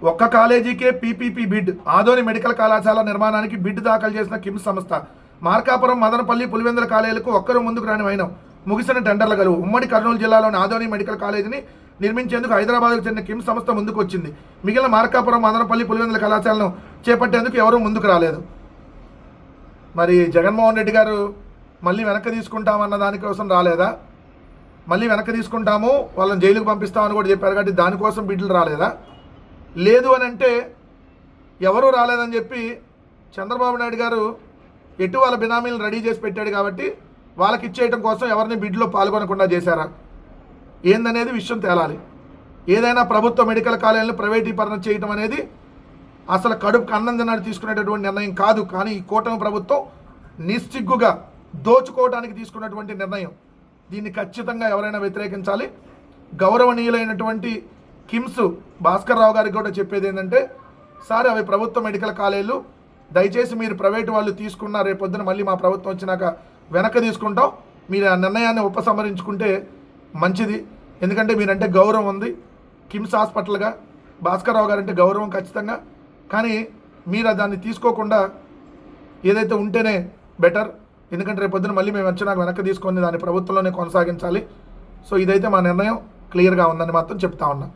ఒక్క కాలేజీకే PPP bid. Adoni medical కళాశాల నిర్మాణానికి బిడ్ దాఖలు చేసిన కిమ్స్ సంస్థ. మార్కాపురం, మదనపల్లి, పులివెందుల కాలేజీలకు ఒక్కరు ముందుకు రాని వైనం. ముగిసిన టెండర్ల గడువు. ఉమ్మడి కర్నూలు జిల్లాలోని ఆదోని మెడికల్ కాలేజీని నిర్మించేందుకు హైదరాబాద్కు చెందిన కిమ్స్ సంస్థ ముందుకు వచ్చింది. మిగిలిన మార్కాపురం, మదనపల్లి, పులివెందుల కళాశాలను చేపట్టేందుకు ఎవరూ ముందుకు రాలేదు. మరి జగన్మోహన్ రెడ్డి గారు మళ్ళీ వెనక్కి తీసుకుంటామన్న దానికోసం రాలేదా? మళ్ళీ వెనక్కి తీసుకుంటాము, వాళ్ళని జైలుకు పంపిస్తామని కూడా చెప్పారు కాబట్టి దానికోసం బిడ్లు రాలేదా? లేదు అని అంటే ఎవరూ రాలేదని చెప్పి చంద్రబాబు నాయుడు గారు ఎటు వాళ్ళ బినామీలను రెడీ చేసి పెట్టాడు కాబట్టి వాళ్ళకి ఇచ్చేయటం కోసం ఎవరిని బిడ్లో పాల్గొనకుండా చేశారా ఏందనేది విషయం తేలాలి. ఏదైనా ప్రభుత్వ మెడికల్ కాలేజీలను ప్రైవేటీకరణ చేయటం అనేది అసలు కడుపుకు అన్నం తిన్నాడు తీసుకునేటటువంటి నిర్ణయం కాదు. కానీ ఈ కూటమి ప్రభుత్వం నిస్సిగ్గుగా దోచుకోవడానికి తీసుకున్నటువంటి నిర్ణయం. దీన్ని ఖచ్చితంగా ఎవరైనా వ్యతిరేకించాలి. గౌరవనీయులైనటువంటి కిమ్స్ భాస్కర్ రావు గారికి కూడా చెప్పేది ఏంటంటే, సార్ అవి ప్రభుత్వ మెడికల్ కాలేజీలు, దయచేసి మీరు ప్రైవేటు వాళ్ళు తీసుకున్న రేపొద్దున మళ్ళీ మా ప్రభుత్వం వచ్చినాక వెనక్కి తీసుకుంటాం, మీరు ఆ నిర్ణయాన్ని ఉపసంహరించుకుంటే మంచిది. ఎందుకంటే మీరంటే గౌరవం ఉంది కిమ్స్ హాస్పిటల్గా, భాస్కర్ రావు గారు అంటే గౌరవం ఖచ్చితంగా. కానీ మీరు దాన్ని తీసుకోకుండా ఏదైతే ఉంటేనే బెటర్. ఎందుకంటే రేపొద్దున మళ్ళీ మేము వచ్చినాక వెనక్కి తీసుకొని దాన్ని ప్రభుత్వంలోనే కొనసాగించాలి. సో ఇదైతే మా నిర్ణయం క్లియర్గా ఉందని మాత్రం చెప్తా ఉన్నా.